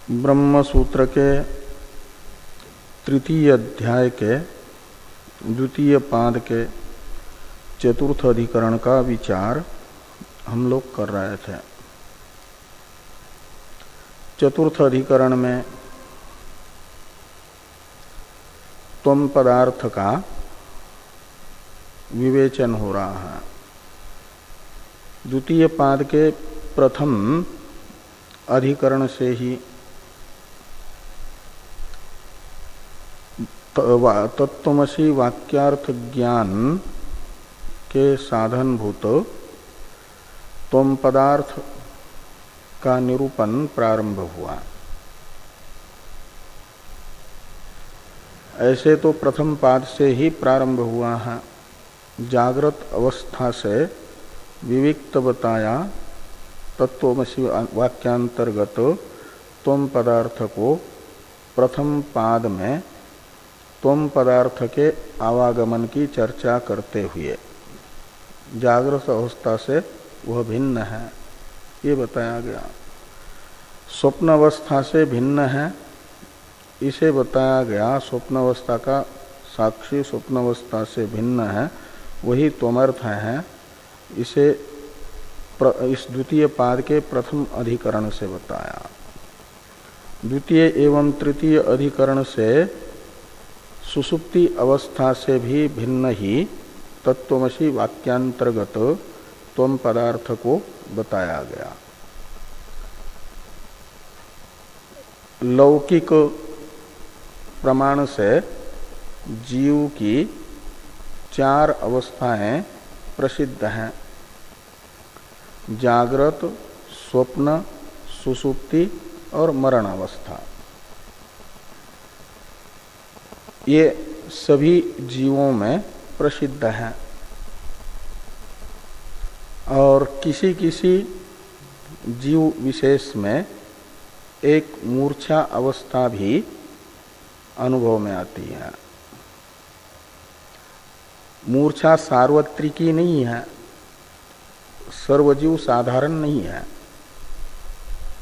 ब्रह्म सूत्र के तृतीय अध्याय के द्वितीय पाद के चतुर्थ अधिकरण का विचार हम लोग कर रहे थे। चतुर्थ अधिकरण में त्वम पदार्थ का विवेचन हो रहा है। द्वितीय पाद के प्रथम अधिकरण से ही तत्त्वमसि वाक्यार्थ ज्ञान के साधनभूत त्वम पदार्थ का निरूपण प्रारंभ हुआ। ऐसे तो प्रथम पाद से ही प्रारंभ हुआ है। जागृत अवस्था से विविक्त बताया तत्त्वमसि वाक्यांतर्गत त्वम पदार्थ को प्रथम पाद में त्वम पदार्थ के आवागमन की चर्चा करते हुए जागृत अवस्था से वह भिन्न है ये बताया गया। स्वप्न अवस्था से भिन्न है इसे बताया गया। स्वप्न अवस्था का साक्षी स्वप्न अवस्था से भिन्न है वही त्वमर्थ है। इसे इस द्वितीय पाद के प्रथम अधिकरण से बताया। द्वितीय एवं तृतीय अधिकरण से सुषुप्ति अवस्था से भी भिन्न ही तत्त्वमसि वाक्यांतर्गत त्वम पदार्थ को बताया गया। लौकिक प्रमाण से जीव की चार अवस्थाएं प्रसिद्ध हैं। जागृत, स्वप्न, सुषुप्ति और मरण अवस्था। ये सभी जीवों में प्रसिद्ध है और किसी किसी जीव विशेष में एक मूर्छा अवस्था भी अनुभव में आती है। मूर्छा सार्वत्रिकी नहीं है, सर्वजीव साधारण नहीं है,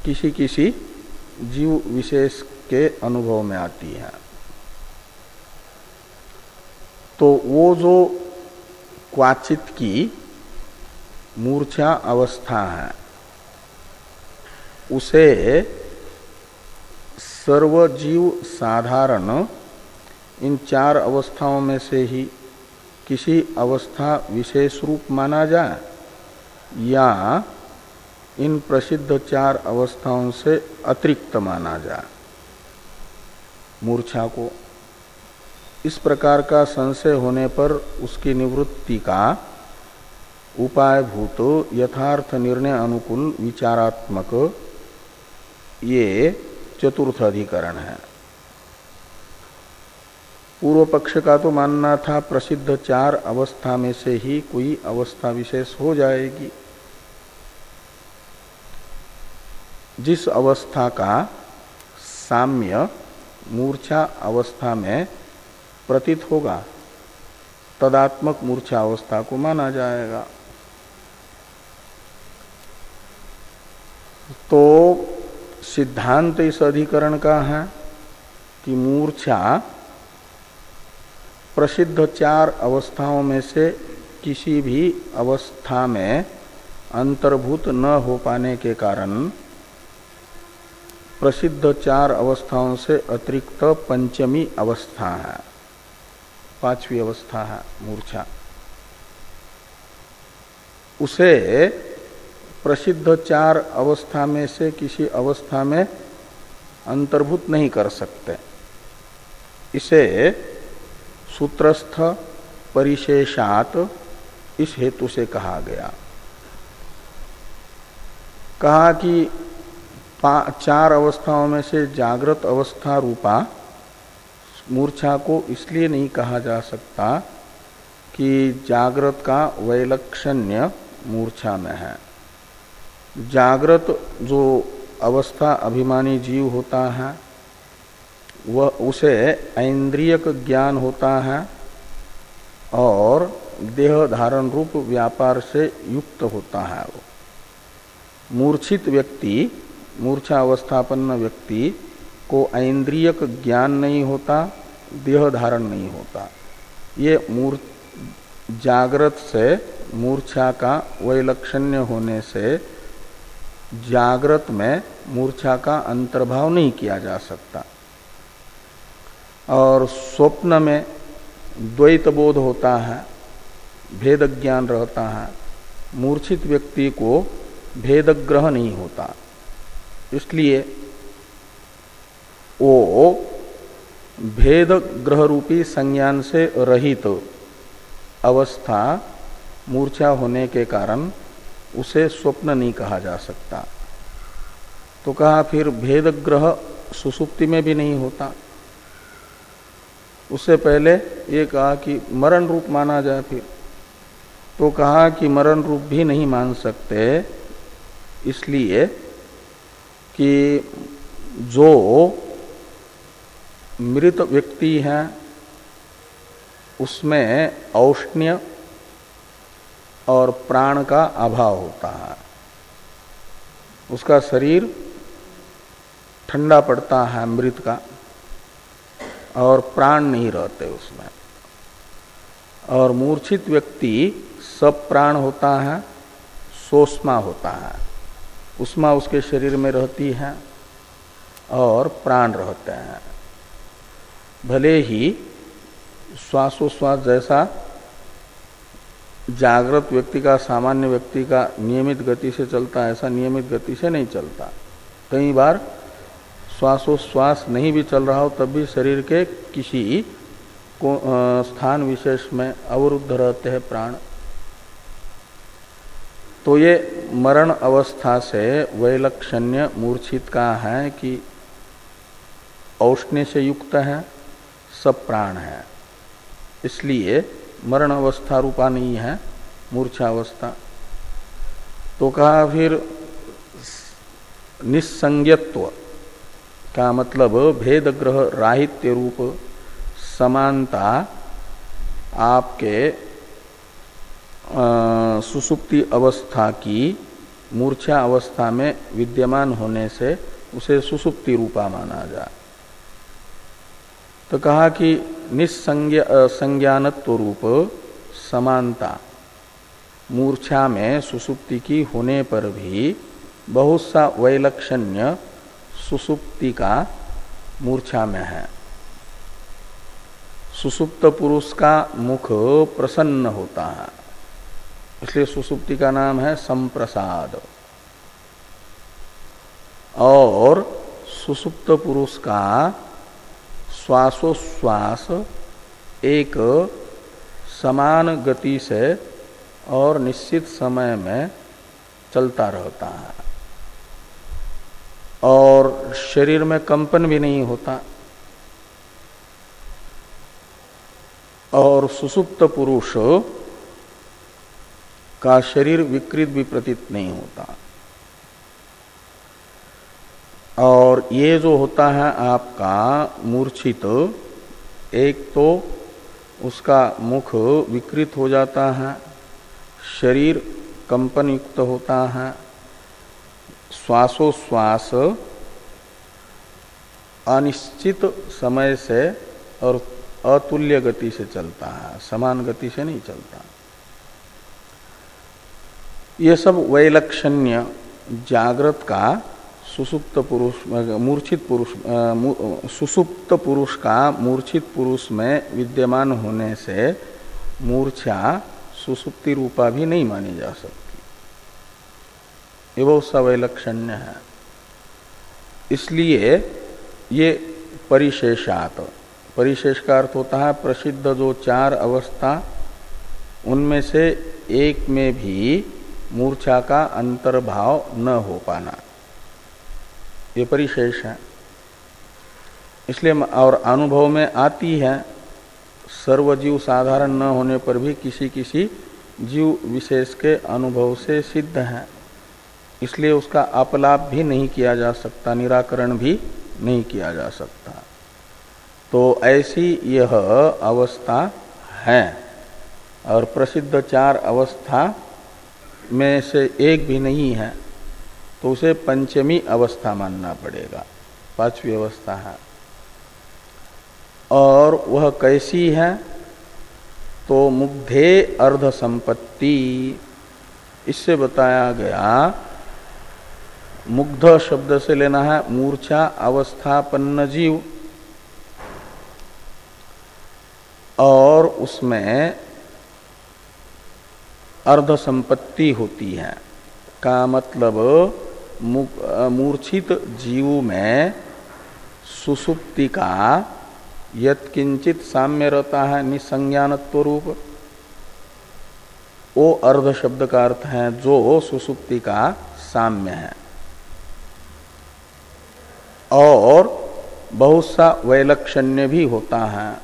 किसी किसी जीव विशेष के अनुभव में आती है। तो वो जो क्वाचित की मूर्छा अवस्था है उसे सर्वजीव साधारण इन चार अवस्थाओं में से ही किसी अवस्था विशेष रूप माना जाए या इन प्रसिद्ध चार अवस्थाओं से अतिरिक्त माना जाए मूर्छा को। इस प्रकार का संशय होने पर उसकी निवृत्ति का उपायभूत यथार्थ निर्णय अनुकूल विचारात्मक ये चतुर्थ अधिकरण है। पूर्व पक्ष का तो मानना था प्रसिद्ध चार अवस्था में से ही कोई अवस्था विशेष हो जाएगी। जिस अवस्था का साम्य मूर्छा अवस्था में प्रतीत होगा तदात्मक मूर्छा अवस्था को माना जाएगा। तो सिद्धांत इस अधिकरण का है कि मूर्छा प्रसिद्ध चार अवस्थाओं में से किसी भी अवस्था में अंतर्भूत न हो पाने के कारण प्रसिद्ध चार अवस्थाओं से अतिरिक्त पंचमी अवस्था है, पांचवी अवस्था है मूर्छा। उसे प्रसिद्ध चार अवस्था में से किसी अवस्था में अंतर्भूत नहीं कर सकते। इसे सूत्रस्थ परिशेषात इस हेतु से कहा गया। कहा कि चार अवस्थाओं में से जागृत अवस्था रूपा मूर्छा को इसलिए नहीं कहा जा सकता कि जागृत का वैलक्षण्य मूर्छा में है। जागृत जो अवस्था अभिमानी जीव होता है वह उसे ऐन्द्रियक ज्ञान होता है और देह धारण रूप व्यापार से युक्त होता है। वो मूर्छित व्यक्ति मूर्छा अवस्थापन्न व्यक्ति को ऐन्द्रियक ज्ञान नहीं होता, देह धारण नहीं होता। ये जागृत से मूर्छा का वैलक्षण्य होने से जागृत में मूर्छा का अंतर्भाव नहीं किया जा सकता। और स्वप्न में द्वैत बोध होता है, भेद ज्ञान रहता है, मूर्छित व्यक्ति को भेद ग्रह नहीं होता। इसलिए वो भेद ग्रह रूपी संज्ञान से रहित अवस्था मूर्छा होने के कारण उसे स्वप्न नहीं कहा जा सकता। तो कहा फिर भेद ग्रह सुसुप्ति में भी नहीं होता। उससे पहले ये कहा कि मरण रूप माना जाए, फिर तो कहा कि मरण रूप भी नहीं मान सकते, इसलिए कि जो मृत व्यक्ति है उसमें औष्ण्य और प्राण का अभाव होता है। उसका शरीर ठंडा पड़ता है मृत का, और प्राण नहीं रहते उसमें। और मूर्छित व्यक्ति सब प्राण होता है, सोष्मा होता है, उष्मा उसके शरीर में रहती है और प्राण रहते हैं। भले ही श्वासोश्वास जैसा जागृत व्यक्ति का, सामान्य व्यक्ति का नियमित गति से चलता है, ऐसा नियमित गति से नहीं चलता। कई बार श्वासोश्वास नहीं भी चल रहा हो तब भी शरीर के किसी स्थान विशेष में अवरुद्ध रहते हैं प्राण। तो ये मरण अवस्था से वैलक्षण्य मूर्छित का है कि औष्ण्य से युक्त है, सब प्राण है, इसलिए मरण अवस्था रूपा नहीं है मूर्छा अवस्था। तो कहा फिर निस्संज्ञत्व का मतलब भेद ग्रह राहित्य रूप समानता आपके सुसुप्ति अवस्था की मूर्छा अवस्था में विद्यमान होने से उसे सुसुप्ति रूपा माना जाए। तो कहा कि निस्संज्ञानत्व रूप समानता मूर्छा में सुसुप्ति की होने पर भी बहुत सा वैलक्षण्य सुसुप्ति का मूर्छा में है। सुसुप्त पुरुष का मुख प्रसन्न होता है, इसलिए सुसुप्ति का नाम है संप्रसाद। और सुसुप्त पुरुष का श्वासोश्वास एक समान गति से और निश्चित समय में चलता रहता है, और शरीर में कंपन भी नहीं होता। और सुसुप्त पुरुष का शरीर विकृत भी प्रतीत नहीं होता। और ये जो होता है आपका मूर्छित, एक तो उसका मुख विकृत हो जाता है, शरीर कंपन युक्त होता है, श्वासोश्वास अनिश्चित समय से और अतुल्य गति से चलता है, समान गति से नहीं चलता। ये सब वैलक्षण्य जागृत का सुसुप्त पुरुष, मूर्छित पुरुष, सुसुप्त पुरुष का मूर्छित पुरुष में विद्यमान होने से मूर्छा सुसुप्ति रूपा भी नहीं मानी जा सकती। ये बहुत सा वैलक्षण्य है। इसलिए ये परिशेषात, परिशेष का अर्थ होता है प्रसिद्ध जो चार अवस्था, उनमें से एक में भी मूर्छा का अंतर्भाव न हो पाना, ये परिशेष है। इसलिए और अनुभव में आती है, सर्वजीव साधारण न होने पर भी किसी किसी जीव विशेष के अनुभव से सिद्ध है, इसलिए उसका अपलाप भी नहीं किया जा सकता, निराकरण भी नहीं किया जा सकता। तो ऐसी यह अवस्था है। और प्रसिद्ध चार अवस्था में से एक भी नहीं है, तो उसे पंचमी अवस्था मानना पड़ेगा, पांचवी अवस्था है। और वह कैसी है? तो मुग्धे अर्ध संपत्ति, इससे बताया गया। मुग्ध शब्द से लेना है मूर्छा अवस्थापन्न जीव, और उसमें अर्ध संपत्ति होती है का मतलब मूर्छित जीव में सुषुप्ति का यत्किंचित साम्य रहता है निसंज्ञानत्व रूप, वो अर्ध शब्द का अर्थ है जो सुषुप्ति का साम्य है। और बहुत सा वैलक्षण्य भी होता है,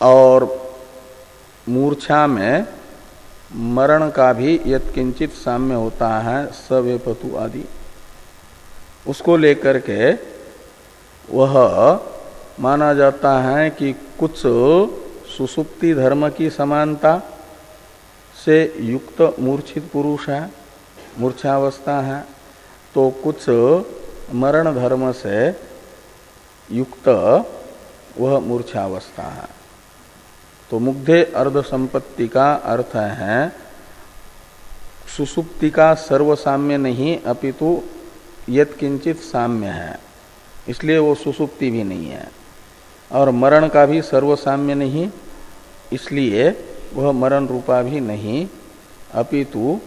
और मूर्छा में मरण का भी यत्किंचित साम्य होता है, सवेपतु आदि। उसको लेकर के वह माना जाता है कि कुछ सुषुप्ति धर्म की समानता से युक्त मूर्छित पुरुष है, मूर्छावस्था है, तो कुछ मरण धर्म से युक्त वह मूर्छावस्था है। तो मुग्धे अर्ध संपत्ति का अर्थ है सुषुप्ति का सर्वसाम्य नहीं अपितु यत्किंचित साम्य है, इसलिए वो सुषुप्ति भी नहीं है। और मरण का भी सर्वसाम्य नहीं, इसलिए वह मरण रूपा भी नहीं, अपितु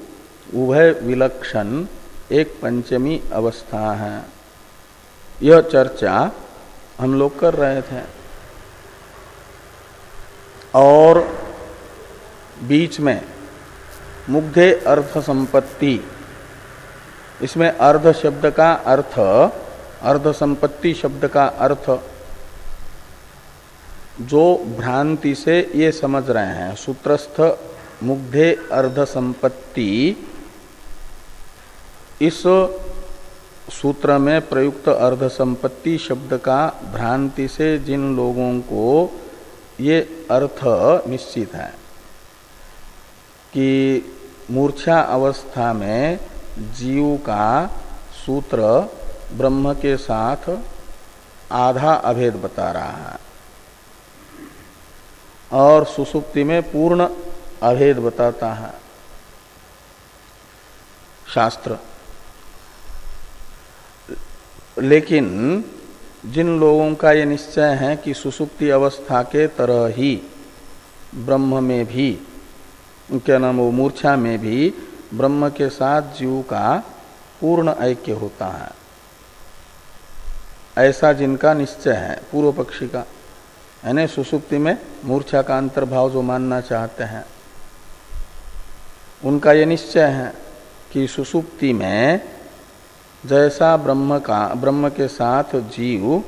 उभय विलक्षण एक पंचमी अवस्था है। यह चर्चा हम लोग कर रहे थे। और बीच में मुग्धे अर्थ संपत्ति, इसमें अर्ध शब्द का अर्थ, अर्ध संपत्ति शब्द का अर्थ जो भ्रांति से ये समझ रहे हैं, सूत्रस्थ मुग्धे अर्ध संपत्ति, इस सूत्र में प्रयुक्त अर्ध संपत्ति शब्द का भ्रांति से जिन लोगों को ये अर्थ निश्चित है कि मूर्छा अवस्था में जीव का सूत्र ब्रह्म के साथ आधा अभेद बता रहा है और सुषुप्ति में पूर्ण अभेद बताता है शास्त्र। लेकिन जिन लोगों का ये निश्चय है कि सुषुप्ति अवस्था के तरह ही ब्रह्म में भी, क्या नाम, वो मूर्छा में भी ब्रह्म के साथ जीव का पूर्ण ऐक्य होता है, ऐसा जिनका निश्चय है पूर्व पक्षी का, यानी सुषुप्ति में मूर्छा का अंतर्भाव जो मानना चाहते हैं, उनका ये निश्चय है कि सुषुप्ति में जैसा ब्रह्म के साथ जीव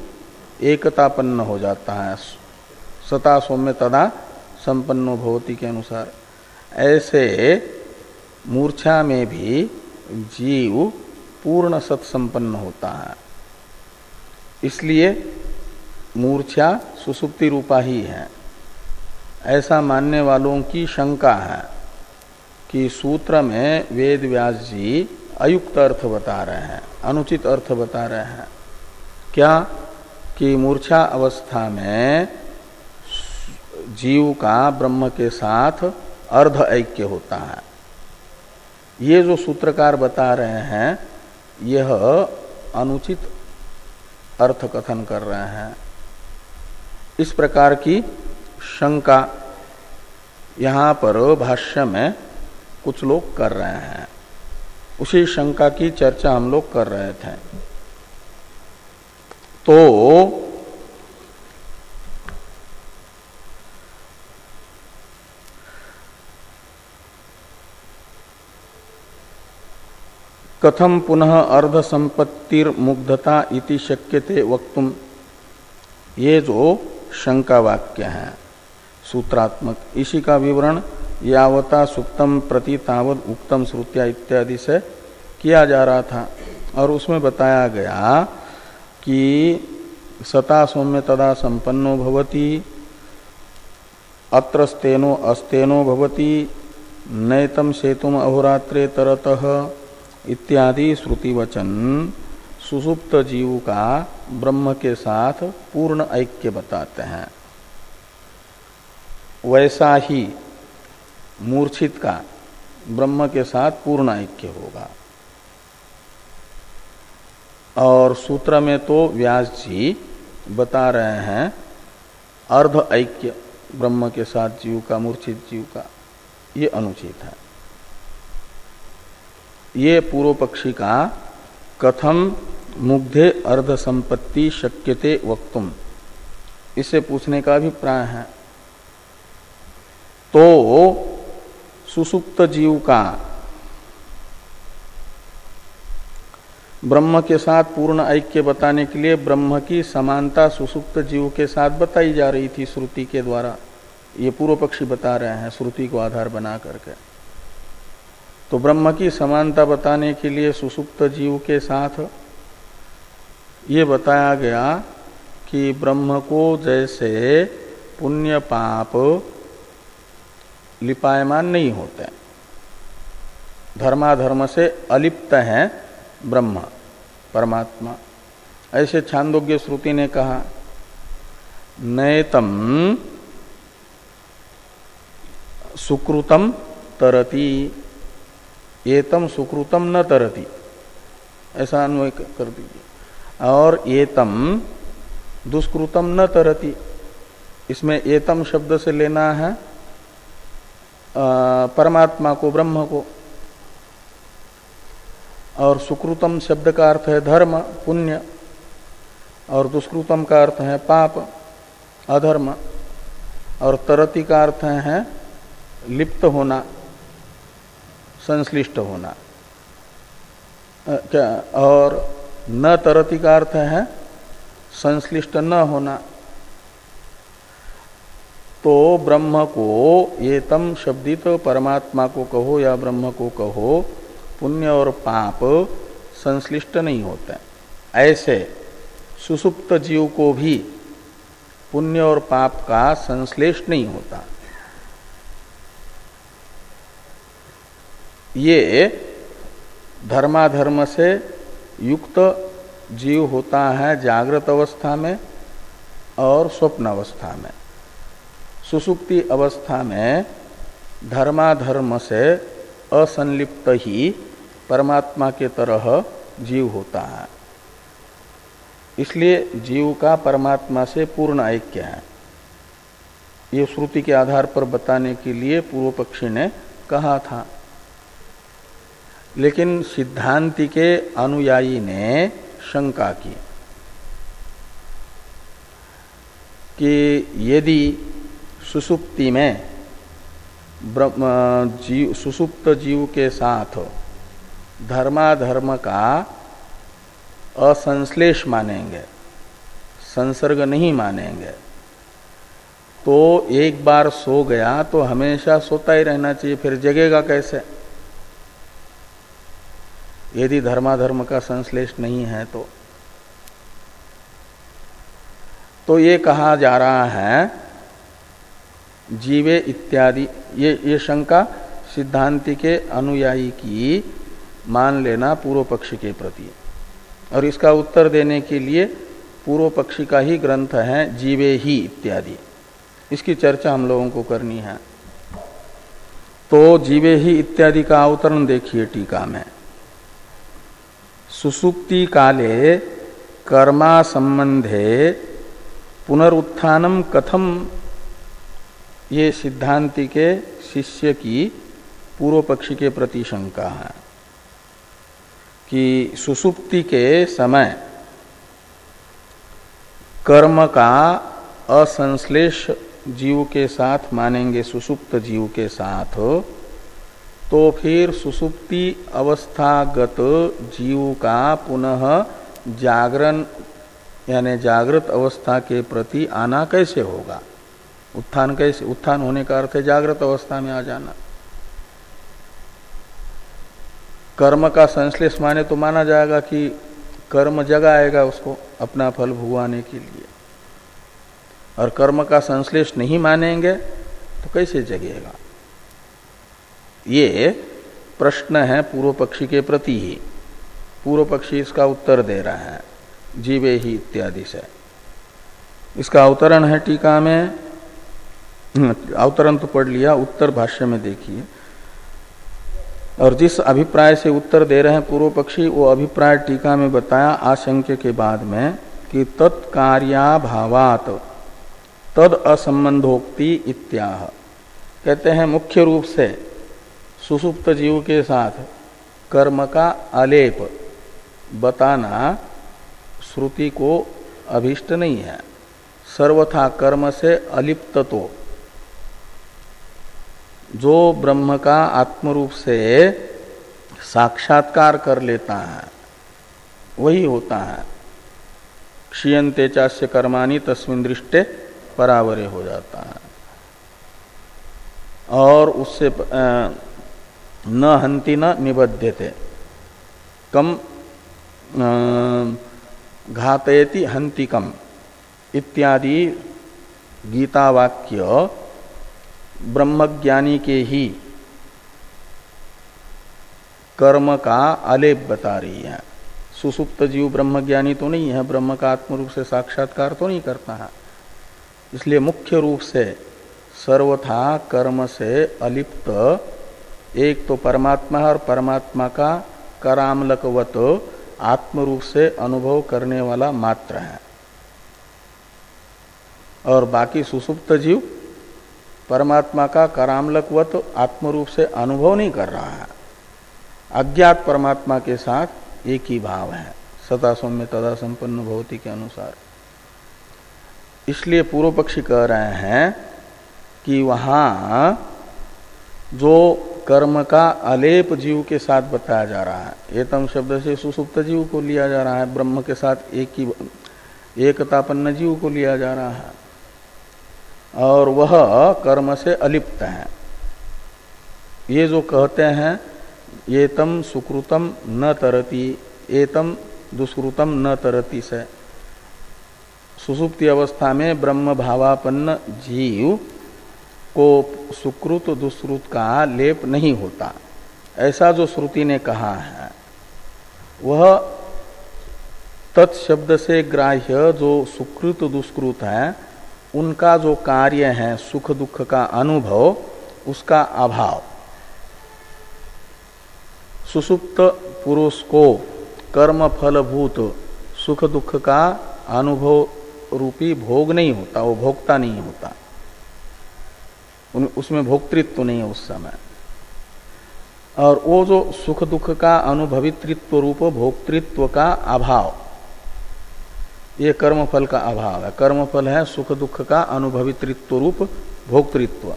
एकतापन्न हो जाता है, सता सौम्य तदा संपन्नो भवति के अनुसार, ऐसे मूर्छा में भी जीव पूर्ण सत्संपन्न होता है। इसलिए मूर्छा सुषुप्ति रूपा ही है। ऐसा मानने वालों की शंका है कि सूत्र में वेद व्यास जी अयुक्त अर्थ बता रहे हैं, अनुचित अर्थ बता रहे हैं। क्या? कि मूर्छा अवस्था में जीव का ब्रह्म के साथ अर्ध ऐक्य होता है। ये जो सूत्रकार बता रहे हैं यह अनुचित अर्थ कथन कर रहे हैं। इस प्रकार की शंका यहाँ पर भाष्य में कुछ लोग कर रहे हैं, उसी शंका की चर्चा हम लोग कर रहे थे। तो कथम पुनः अर्ध संपत्तिर मुग्धता इति शक्यते वक्तुम, ये जो शंका वाक्य है सूत्रात्मक, इसी का विवरण यावता सुक्तम प्रति तावद उक्तम श्रुत्या इत्यादि से किया जा रहा था। और उसमें बताया गया कि सता सौम्य तदा संपन्नो भवति, अत्र स्तेनो अस्तेनो भवति नैतम सेतुम अहोरात्रे तरतः इत्यादि श्रुति वचन सुसुप्त जीव का ब्रह्म के साथ पूर्ण ऐक्य बताते हैं, वैसा ही मूर्छित का ब्रह्म के साथ पूर्ण ऐक्य होगा। और सूत्र में तो व्यास जी बता रहे हैं अर्ध ऐक्य ब्रह्म के साथ जीव का, मूर्छित जीव का, ये अनुचित है। ये पूर्व पक्षी का कथम मुग्धे अर्ध संपत्ति शक्यते वक्तुम, इसे पूछने का अभिप्राय है। तो सुसुप्त जीव का ब्रह्म के साथ पूर्ण ऐक्य बताने के लिए ब्रह्म की समानता सुसुप्त जीव के साथ बताई जा रही थी श्रुति के द्वारा। ये पूर्व पक्षी बता रहे हैं श्रुति को आधार बना करके। तो ब्रह्म की समानता बताने के लिए सुसुप्त जीव के साथ ये बताया गया कि ब्रह्म को जैसे पुण्य पाप लिपायमान नहीं होते, धर्माधर्म से अलिप्त है ब्रह्म परमात्मा, ऐसे छांदोग्य श्रुति ने कहा नैतम सुकृतम तरति, एतम सुकृतम न तरति, ऐसा अन्वय कर दीजिए। और एतम दुष्कृतम न तरति, इसमें एतम शब्द से लेना है परमात्मा को, ब्रह्म को, और सुकृतम शब्द का अर्थ है धर्म, पुण्य, और दुष्कृतम का अर्थ है पाप, अधर्म, और तरति का अर्थ है लिप्त होना, संश्लिष्ट होना। क्या, और न तरति का अर्थ है संश्लिष्ट न होना। तो ब्रह्म को ये तम शब्दित परमात्मा को कहो या ब्रह्म को कहो, पुण्य और पाप संश्लिष्ट नहीं होते। ऐसे सुसुप्त जीव को भी पुण्य और पाप का संश्लेष नहीं होता। ये धर्माधर्म से युक्त जीव होता है जागृत अवस्था में और स्वप्न अवस्था में। सुसुप्ति अवस्था में धर्माधर्म से असंलिप्त ही परमात्मा के तरह जीव होता है, इसलिए जीव का परमात्मा से पूर्ण ऐक्य है। ये श्रुति के आधार पर बताने के लिए पूर्व पक्षी ने कहा था। लेकिन सिद्धांति के अनुयायी ने शंका की कि यदि सुसुप्ति में सुसुप्त जीव के साथ धर्माधर्म का असंश्लेष मानेंगे, संसर्ग नहीं मानेंगे, तो एक बार सो गया तो हमेशा सोता ही रहना चाहिए, फिर जगेगा कैसे? यदि धर्माधर्म का संश्लेष नहीं है तो ये कहा जा रहा है जीवे इत्यादि, ये शंका सिद्धांति के अनुयायी की मान लेना पूर्व पक्षी के प्रति। और इसका उत्तर देने के लिए पूर्व पक्षी का ही ग्रंथ है जीवे ही इत्यादि, इसकी चर्चा हम लोगों को करनी है। तो जीवे ही इत्यादि का अवतरण देखिए टीका में। सुसुप्ति काले कर्मा संबंधे पुनरुत्थानम कथम, ये सिद्धांति के शिष्य की पूर्व पक्षी के प्रति शंका है कि सुसुप्ति के समय कर्म का असंश्लेष जीव के साथ मानेंगे, सुसुप्त जीव के साथ, तो फिर सुसुप्ति अवस्थागत जीव का पुनः जागरण यानी जागृत अवस्था के प्रति आना कैसे होगा? उत्थान कैसे? उत्थान होने का अर्थ है जागृत अवस्था में आ जाना। कर्म का संश्लेष माने तो माना जाएगा कि कर्म जगाएगा उसको अपना फल भुगवाने के लिए, और कर्म का संश्लेष नहीं मानेंगे तो कैसे जगेगा? ये प्रश्न है पूर्व पक्षी के प्रति ही। पूर्व पक्षी इसका उत्तर दे रहा है जीवे ही इत्यादि से। इसका अवतरण है टीका में, अवतरण तो पढ़ लिया, उत्तर भाष्य में देखिए। और जिस अभिप्राय से उत्तर दे रहे हैं पूर्व पक्षी, वो अभिप्राय टीका में बताया आशंक्य के बाद में कि तत्कार्याभावात तद असंबंधोक्ति इत्याह। कहते हैं मुख्य रूप से सुसुप्त जीव के साथ कर्म का अलेप बताना श्रुति को अभीष्ट नहीं है। सर्वथा कर्म से अलिप्त तो जो ब्रह्म का आत्मरूप से साक्षात्कार कर लेता है वही होता है। क्षीयन्ते चास्य कर्माणि तस्मिन् दृष्टे परावरे हो जाता है। और उससे न हन्ति न निबध्यते, कम घातयति हन्ति कम इत्यादि गीता वाक्य ब्रह्मज्ञानी के ही कर्म का अलेप बता रही है। सुसुप्त जीव ब्रह्मज्ञानी तो नहीं है, ब्रह्म का आत्मरूप से साक्षात्कार तो नहीं करता है। इसलिए मुख्य रूप से सर्वथा कर्म से अलिप्त एक तो परमात्मा है और परमात्मा का करामलकवत आत्मरूप से अनुभव करने वाला मात्र है। और बाकी सुसुप्त जीव परमात्मा का करामलकवत आत्मरूप से अनुभव नहीं कर रहा है। अज्ञात परमात्मा के साथ एक ही भाव है, सता सौम्य तदा संपन्न भवति के अनुसार। इसलिए पूर्व पक्षी कह रहे हैं कि वहां जो कर्म का अलेप जीव के साथ बताया जा रहा है, एतम शब्द से सुसुप्त जीव को लिया जा रहा है, ब्रह्म के साथ एक ही एकतापन्न जीव को लिया जा रहा है, और वह कर्म से अलिप्त है। ये जो कहते हैं एतम सुकृतम न तरति, एतम दुष्कृतम न तरति से, सुसुप्ति अवस्था में ब्रह्म भावापन्न जीव को सुकृत दुष्कृत का लेप नहीं होता, ऐसा जो श्रुति ने कहा है वह तत्शब्द से ग्राह्य जो सुकृत दुष्कृत है उनका जो कार्य है सुख दुख का अनुभव, उसका अभाव। सुसुप्त पुरुष को कर्म फलभूत सुख दुख का अनुभव रूपी भोग नहीं होता, वो भोक्ता नहीं होता, उसमें भोक्तृत्व तो नहीं है उस समय। और वो जो सुख दुख का अनुभवित्व रूप भोक्तृत्व का अभाव, ये कर्मफल का अभाव है। कर्मफल है सुख दुख का अनुभवित्व रूप भोक्तृत्व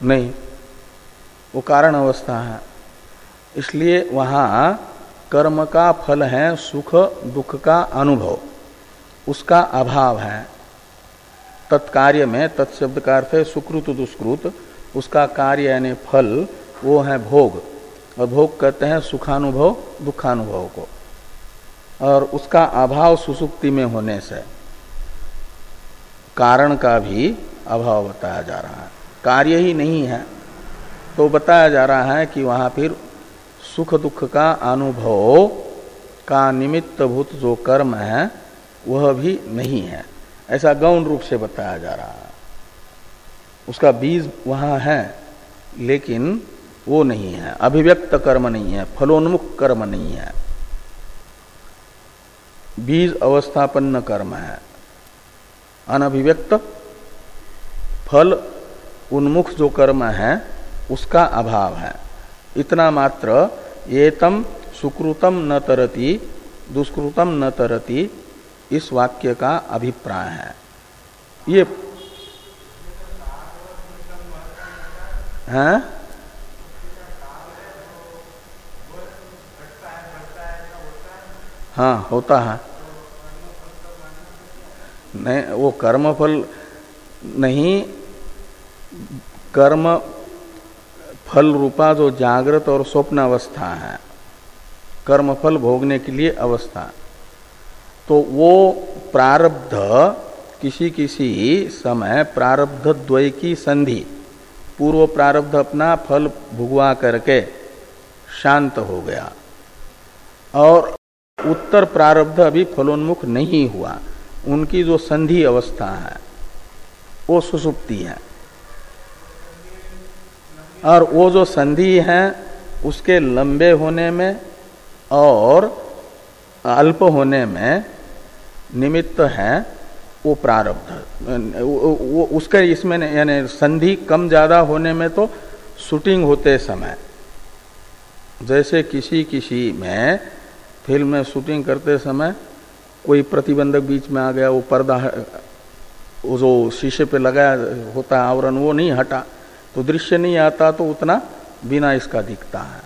नहीं, वो कारण अवस्था है। इसलिए वहां कर्म का फल है सुख दुख का अनुभव, उसका अभाव है। तत्कार्य में तत्शब्द का अर्थ है सुकृत दुष्कृत, उसका कार्य यानी फल वो है भोग, और भोग कहते हैं सुखानुभव दुखानुभव को, और उसका अभाव सुसुप्ति में होने से कारण का भी अभाव बताया जा रहा है। कार्य ही नहीं है तो बताया जा रहा है कि वहां फिर सुख दुख का अनुभव का निमित्तभूत जो कर्म है वह भी नहीं है, ऐसा गौण रूप से बताया जा रहा है। उसका बीज वहां है लेकिन वो नहीं है, अभिव्यक्त कर्म नहीं है, फलोन्मुख कर्म नहीं है, बीज अवस्थापन्न कर्म है। अनभिव्यक्त फल उन्मुख जो कर्म है उसका अभाव है। इतना मात्र एतम सुकृतम न तरति दुष्कृतम न तरति इस वाक्य का अभिप्राय है। ये है हाँ होता है, नहीं वो कर्मफल नहीं, कर्म फल रूपा जो जागृत और स्वप्न अवस्था है, कर्मफल भोगने के लिए अवस्था, तो वो प्रारब्ध किसी किसी समय प्रारब्ध द्वय की संधि, पूर्व प्रारब्ध अपना फल भुगवा करके शांत हो गया और उत्तर प्रारब्ध अभी फलोन्मुख नहीं हुआ, उनकी जो संधि अवस्था है वो सुषुप्ति है। और वो जो संधि है उसके लंबे होने में और अल्प होने में निमित्त है वो प्रारब्ध। वो उसके इसमें यानी संधि कम ज्यादा होने में तो शूटिंग होते समय, जैसे किसी किसी में फिल्म में शूटिंग करते समय कोई प्रतिबंधक बीच में आ गया, वो पर्दा वो जो शीशे पे लगाया होता है आवरण वो नहीं हटा तो दृश्य नहीं आता, तो उतना बिना इसका दिखता है।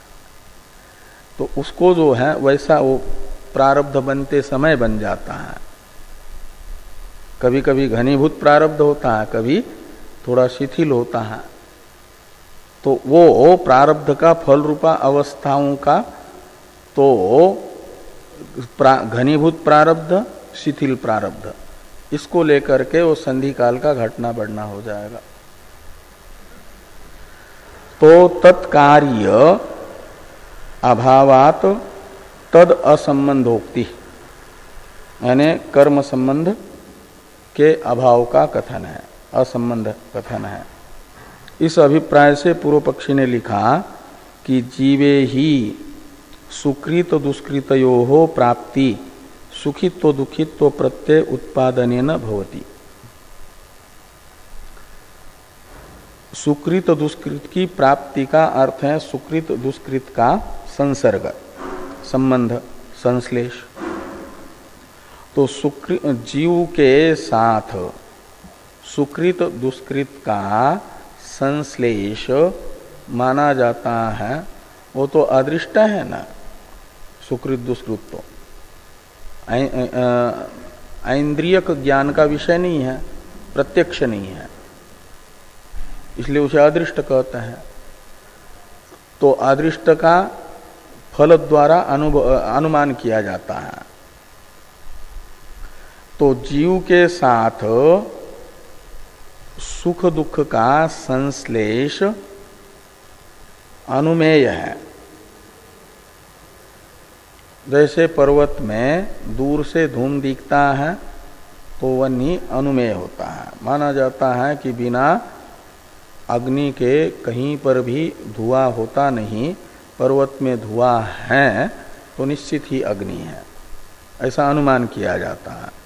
तो उसको जो है वैसा वो प्रारब्ध बनते समय बन जाता है। कभी कभी घनीभूत प्रारब्ध होता है, कभी थोड़ा शिथिल होता है। तो वो प्रारब्ध का फल रूपा अवस्थाओं का तो घनीभूत प्रारब्ध, शिथिल प्रारब्ध, इसको लेकर के वो संधि काल का घटना बढ़ना हो जाएगा। तो तत्कार्य अभावात तद असंबंधोक्ति, यानी कर्म संबंध के अभाव का कथन है, असंबंध कथन है। इस अभिप्राय से पूर्व पक्षी ने लिखा कि जीवे ही सुकृत दुष्कृतयोः प्राप्ति सुखित्व दुखित्व प्रत्यय उत्पादनेन भवति। सुकृत दुष्कृत की प्राप्ति का अर्थ है सुकृत दुष्कृत का संसर्ग, संबंध, संश्लेष। तो जीव के साथ सुकृत दुष्कृत का संश्लेष माना जाता है, वो तो अदृष्ट है ना। सुकृत दुष्कृत तो ऐन्द्रियक ज्ञान का विषय नहीं है, प्रत्यक्ष नहीं है, इसलिए उसे अदृष्ट कहते हैं। तो अदृष्ट का फल द्वारा अनुमान किया जाता है। तो जीव के साथ सुख दुख का संश्लेष अनुमेय है। जैसे पर्वत में दूर से धूम दिखता है तो वही अनुमेय होता है, माना जाता है कि बिना अग्नि के कहीं पर भी धुआं होता नहीं, पर्वत में धुआं है तो निश्चित ही अग्नि है, ऐसा अनुमान किया जाता है।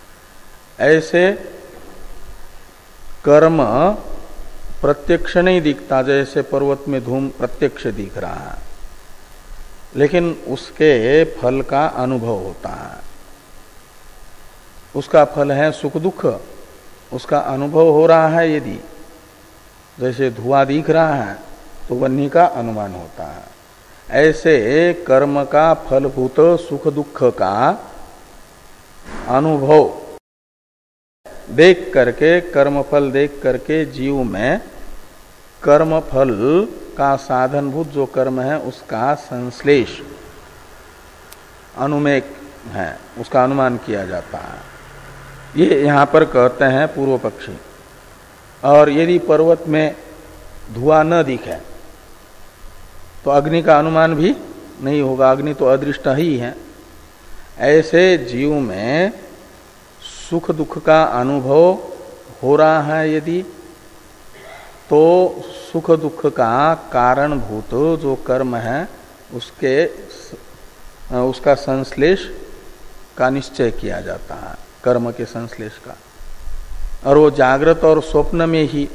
ऐसे कर्म प्रत्यक्ष नहीं दिखता, जैसे पर्वत में धूम प्रत्यक्ष दिख रहा है, लेकिन उसके फल का अनुभव होता है। उसका फल है सुख दुख, उसका अनुभव हो रहा है। यदि जैसे धुआं दिख रहा है तो वन्नी का अनुमान होता है। ऐसे कर्म का फलभूत सुख दुख का अनुभव देख करके, कर्मफल देख करके जीव में कर्मफल का साधनभूत जो कर्म है उसका संश्लेष अनुमेय है, उसका अनुमान किया जाता है। ये यहाँ पर कहते हैं पूर्व पक्षी। और यदि पर्वत में धुआं न दिखे तो अग्नि का अनुमान भी नहीं होगा, अग्नि तो अदृष्ट ही है। ऐसे जीव में सुख दुख का अनुभव हो रहा है यदि, तो सुख दुख का कारणभूत जो कर्म है उसका संश्लेष का निश्चय किया जाता है, कर्म के संश्लेष का। और वो जागृत और स्वप्न में ही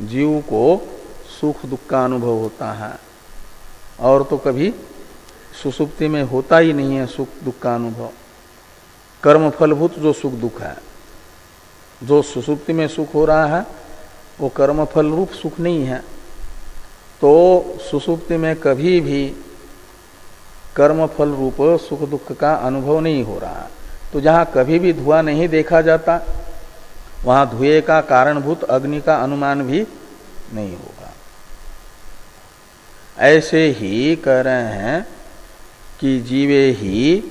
जीव को सुख दुख का अनुभव होता है, और तो कभी सुसुप्ति में होता ही नहीं है सुख दुख का अनुभव। कर्म फलभूत जो सुख दुख है, जो सुसुप्ति में सुख हो रहा है वो कर्म फल रूप सुख नहीं है। तो सुसुप्ति में कभी भी कर्म फल रूप सुख दुख का अनुभव नहीं हो रहा। तो जहाँ कभी भी धुआं नहीं देखा जाता वहाँ धुएं का कारणभूत अग्नि का अनुमान भी नहीं होगा। ऐसे ही कह रहे हैं कि जीवे ही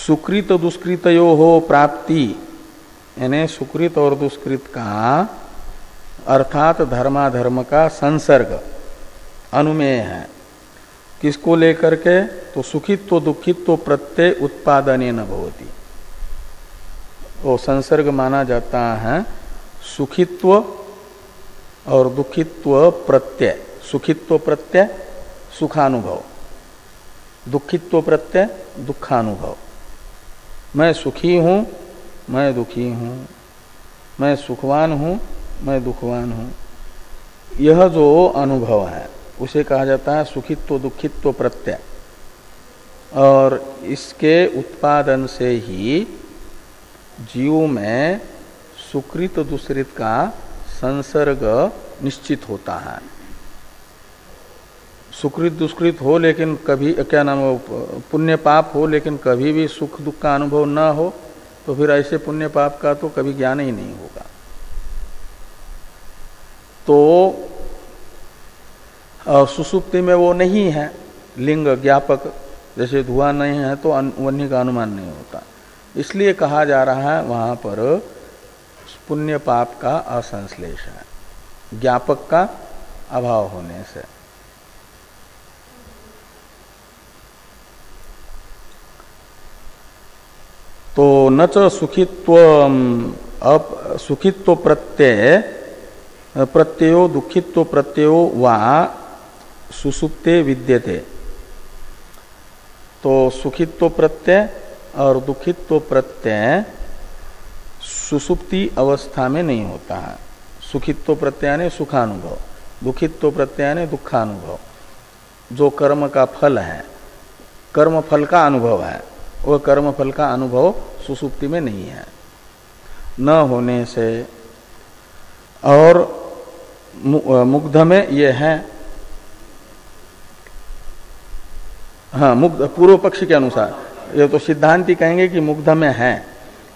सुकृत दुष्कृतयो हो प्राप्ति, यानी सुकृत और दुष्कृत का अर्थात धर्माधर्म का संसर्ग अनुमेय है। किसको लेकर के? तो सुखित्व दुखित्व प्रत्यय उत्पादनेन भवति। वो संसर्ग माना जाता है सुखित्व और दुखित्व प्रत्यय। सुखित्व प्रत्यय सुखानुभव, दुखित्व प्रत्यय दुखानुभव। मैं सुखी हूं, मैं दुखी हूं, मैं सुखवान हूं, मैं दुखवान हूं, यह जो अनुभव है उसे कहा जाता है सुखित्व दुखित्व प्रत्यय। और इसके उत्पादन से ही जीव में सुकृत दुष्कृत का संसर्ग निश्चित होता है। सुकृत दुष्कृत हो लेकिन कभी क्या नाम पुण्य पाप हो लेकिन कभी भी सुख दुख का अनुभव न हो, तो फिर ऐसे पुण्य पाप का तो कभी ज्ञान ही नहीं होगा। तो सुसुप्ति में वो नहीं है लिंग ज्ञापक, जैसे धुआं नहीं है तो वन्य का अनुमान नहीं होता। इसलिए कहा जा रहा है वहां पर पुण्य पाप का असंश्लेष है, ज्ञापक का अभाव होने से। तो न च सुखित्व प्रत्ययो दुखित्व प्रत्ययो वा सुसुप्ते विद्यते। तो सुखित्व प्रत्यय और दुखित्व प्रत्यय सुसुप्ति अवस्था में नहीं होता है। सुखित्व प्रत्यय ने सुखानुभव, दुखित्व प्रत्यय ने दुखानुभव। जो कर्म का फल है, कर्म फल का अनुभव है, वह कर्म फल का अनुभव सुसुप्ति में नहीं है। न होने से और मुग्ध में ये है, हाँ मुग्ध पूर्व पक्षी के अनुसार, ये तो सिद्धांति कहेंगे कि मुग्ध में है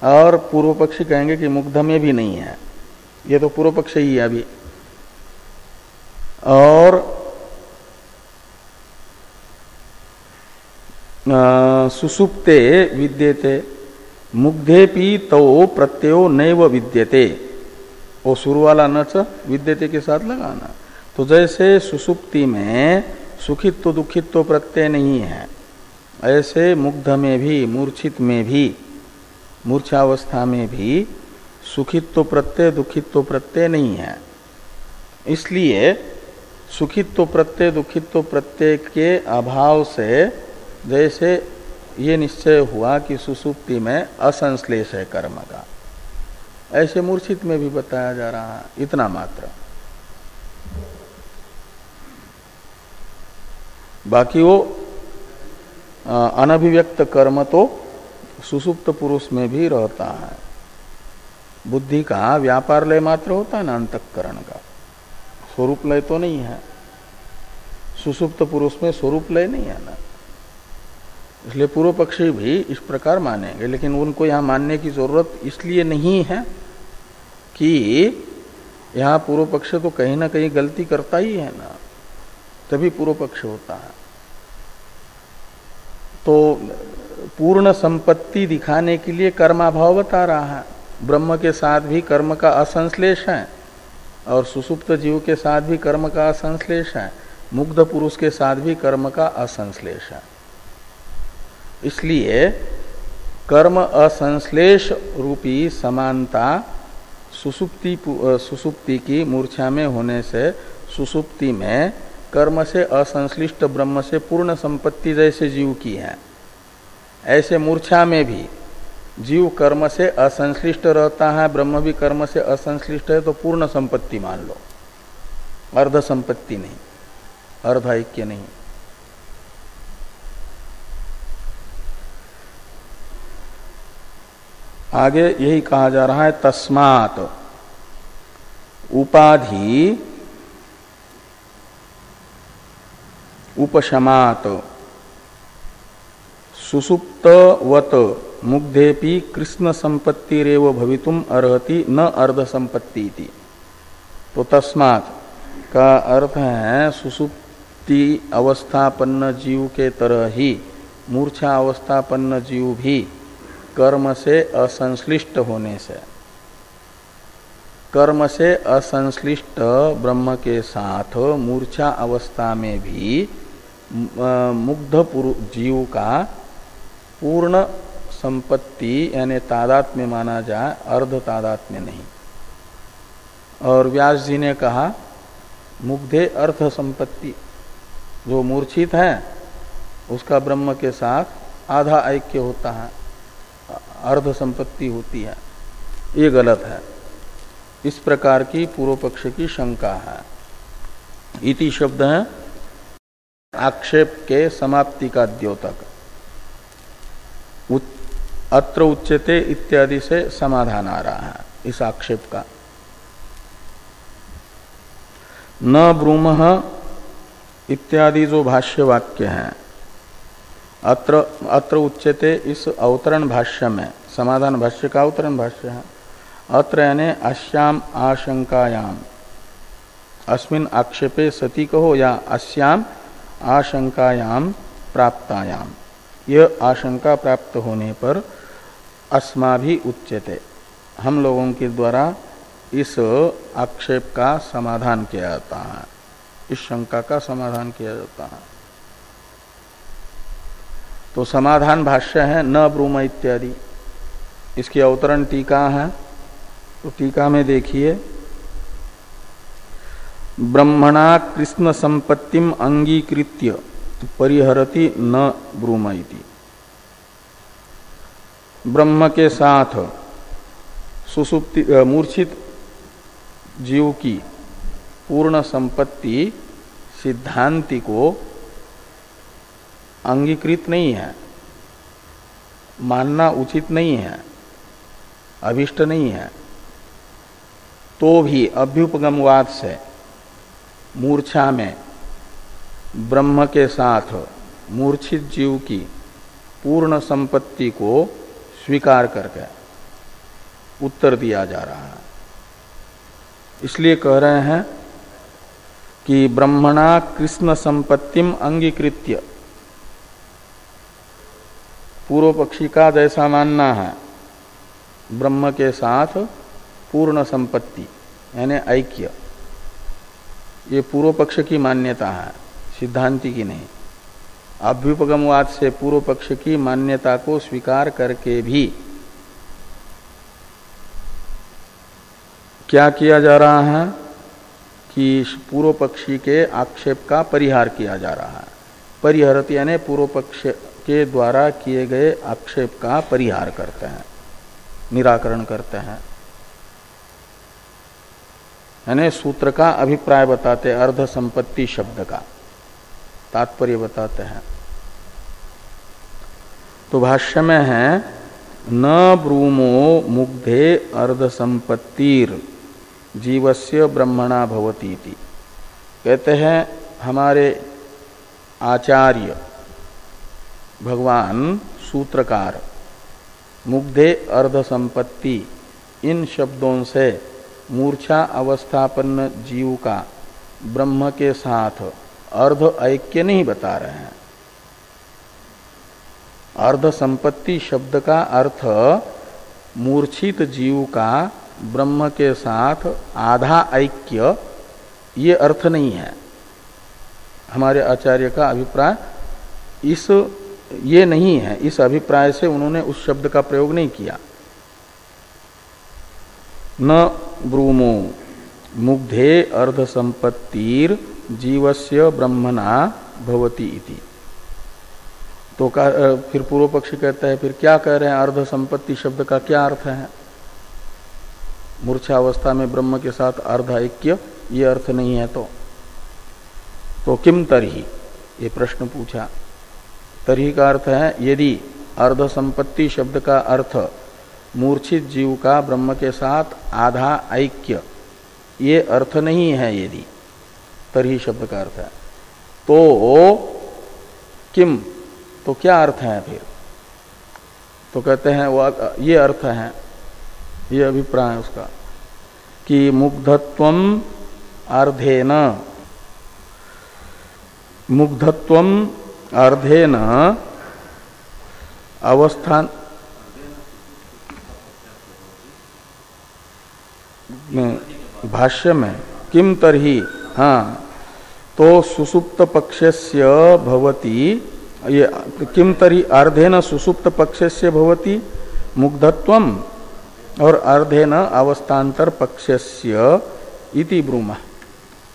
और पूर्व पक्षी कहेंगे कि मुग्ध में भी नहीं है। ये तो पूर्व पक्ष ही है अभी। और सुसुप्ते विद्यते मुग्धेपि तो प्रत्ययो नैव विद्यते। वो शुरू वाला न च विद्यते के साथ लगाना। तो जैसे सुसुप्ति में सुखित्व दुखित्व प्रत्यय नहीं है, ऐसे मुग्ध में भी, मूर्छित में भी, मूर्छावस्था में भी सुखित्व प्रत्यय दुखित्व प्रत्यय नहीं है। इसलिए सुखित्व प्रत्यय दुखित्व प्रत्यय के अभाव से जैसे ये निश्चय हुआ कि सुसुप्ति में असंश्लेष है कर्म का, ऐसे मूर्छित में भी बताया जा रहा है, इतना मात्र। बाकी वो अनभिव्यक्त कर्म तो सुसुप्त पुरुष में भी रहता है। बुद्धि का व्यापार लय मात्र होता है ना, अंतःकरण का स्वरूप लय तो नहीं है। सुसुप्त पुरुष में स्वरूप लय नहीं है ना, इसलिए पूर्व पक्षी भी इस प्रकार मानेंगे। लेकिन उनको यहाँ मानने की जरूरत इसलिए नहीं है कि यहाँ पूर्व पक्ष तो कहीं ना कहीं गलती करता ही है ना, तभी पूर्व पक्ष होता है। तो पूर्ण संपत्ति दिखाने के लिए कर्माभाव बता रहा है। ब्रह्म के साथ भी कर्म का असंश्लेष है और सुसुप्त जीव के साथ भी कर्म का असंश्लेष है, मुग्ध पुरुष के साथ भी कर्म का असंश्लेष है। इसलिए कर्म असंश्लेष रूपी समानता सुसुप्ति की मूर्छा में होने से सुसुप्ति में कर्म से असंश्लिष्ट ब्रह्म से पूर्ण संपत्ति जैसे जीव की है, ऐसे मूर्छा में भी जीव कर्म से असंश्लिष्ट रहता है, ब्रह्म भी कर्म से असंश्लिष्ट है, तो पूर्ण संपत्ति मान लो, अर्ध संपत्ति नहीं, अर्ध ऐक्य नहीं। आगे यही कहा जा रहा है, तस्मात् उपाधि उपशमात् सुसुप्तवत मुग्धेपि कृष्ण संपत्तिरेव भवितुम अर्हति न अर्ध संपत्ति। तो तस्मात् का अर्थ है सुसुप्ति अवस्थापन्न जीव के तरह ही मूर्छा अवस्थापन्न जीव भी कर्म से असंश्लिष्ट होने से, कर्म से असंश्लिष्ट ब्रह्म के साथ मूर्छा अवस्था में भी मुग्ध जीव का पूर्ण संपत्ति यानी तादात्म्य माना जाए, अर्ध तादात्म्य नहीं। और व्यास जी ने कहा मुग्धे अर्थ संपत्ति, जो मूर्छित है उसका ब्रह्म के साथ आधा ऐक्य होता है, अर्ध संपत्ति होती है, ये गलत है। इस प्रकार की पूर्व पक्ष की शंका है। इति शब्द है आक्षेप के समाप्ति का द्योतक। अत्र उच्यते इत्यादि से समाधान आ रहा है इस आक्षेप का। न ब्रूमः इत्यादि जो भाष्य वाक्य हैं, अत्र उच्यते इस अवतरण भाष्य में, समाधान भाष्य का अवतरण भाष्य है। अत्र यानी अस्याम आशंकायाम, अस्मिन आक्षेपे सती कहो या अस्याम आशंकायाम प्राप्तायाम, यह आशंका प्राप्त होने पर अस्माभि उच्यते, हम लोगों के द्वारा इस आक्षेप का समाधान किया जाता है, इस शंका का समाधान किया जाता है। तो समाधान भाष्य है न ब्रूम इत्यादि, इसकी अवतरण टीका है। तो टीका में देखिए, ब्रह्मणा कृष्ण संपत्तिम अंगीकृत्य परिहरति न ब्रूम इति। ब्रह्म के साथ सुसुप्ति मूर्छित जीव की पूर्ण संपत्ति सिद्धांति को अंगीकृत नहीं है, मानना उचित नहीं है, अभिष्ट नहीं है, तो भी अभ्युपगमवाद से मूर्छा में ब्रह्म के साथ मूर्छित जीव की पूर्ण संपत्ति को स्वीकार करके उत्तर दिया जा रहा है। इसलिए कह रहे हैं कि ब्रह्मणा कृष्ण संपत्तिम अंगीकृत्य, पूर्व पक्षी का जैसा मानना है ब्रह्म के साथ पूर्ण संपत्ति यानी ऐक्य, ये पूर्व पक्ष की मान्यता है, सिद्धांति की नहीं। अभ्युपगमवाद से पूर्व पक्ष की मान्यता को स्वीकार करके भी क्या किया जा रहा है कि पूर्व पक्षी के आक्षेप का परिहार किया जा रहा है। परिहरत यानी पूर्व पक्ष के द्वारा किए गए आक्षेप का परिहार करते हैं, निराकरण करते हैं, यानी सूत्र का अभिप्राय बताते, अर्ध संपत्ति शब्द का तात्पर्य बताते हैं। तो भाष्य में है न ब्रूमो मुग्धे अर्ध संपत्तिर जीवस्य ब्रह्मणा भवती इति। कहते हैं हमारे आचार्य भगवान सूत्रकार मुग्धे अर्ध संपत्ति इन शब्दों से मूर्छा अवस्थापन्न जीव का ब्रह्म के साथ अर्ध ऐक्य नहीं बता रहे हैं। अर्ध संपत्ति शब्द का अर्थ मूर्छित जीव का ब्रह्म के साथ आधा ऐक्य, ये अर्थ नहीं है। हमारे आचार्य का अभिप्राय ये नहीं है, इस अभिप्राय से उन्होंने उस शब्द का प्रयोग नहीं किया। न ब्रूमो मुग्धे अर्ध संपत्तिर जीवस्य ब्रह्मणा भवति इति। तो फिर पूर्व पक्षी कहता है, फिर क्या कह रहे हैं, अर्ध संपत्ति शब्द का क्या अर्थ है? मूर्छावस्था में ब्रह्म के साथ अर्ध ऐक्य, ये अर्थ नहीं है। तो किम तरही, ये प्रश्न पूछा। तरही का अर्थ है यदि अर्ध संपत्ति शब्द का अर्थ मूर्छित जीव का ब्रह्म के साथ आधा ऐक्य, ये अर्थ नहीं है, यदि तरही शब्द का अर्थ है तो किम, तो क्या अर्थ है फिर? तो कहते हैं वो ये अर्थ है, ये अभिप्राय है उसका कि मुग्धत्वम अर्धेन, मुग्धत्वम अर्धेन अवस्थान भाष्य में किम तरही, हाँ, तो सुसुप्त पक्षस्य भवति, ये किम तरी अर्धेन सुसुप्त पक्षस्य भवति मुग्धत्वम और अर्धेन अवस्थान्तर पक्षस्य इति ब्रूमः,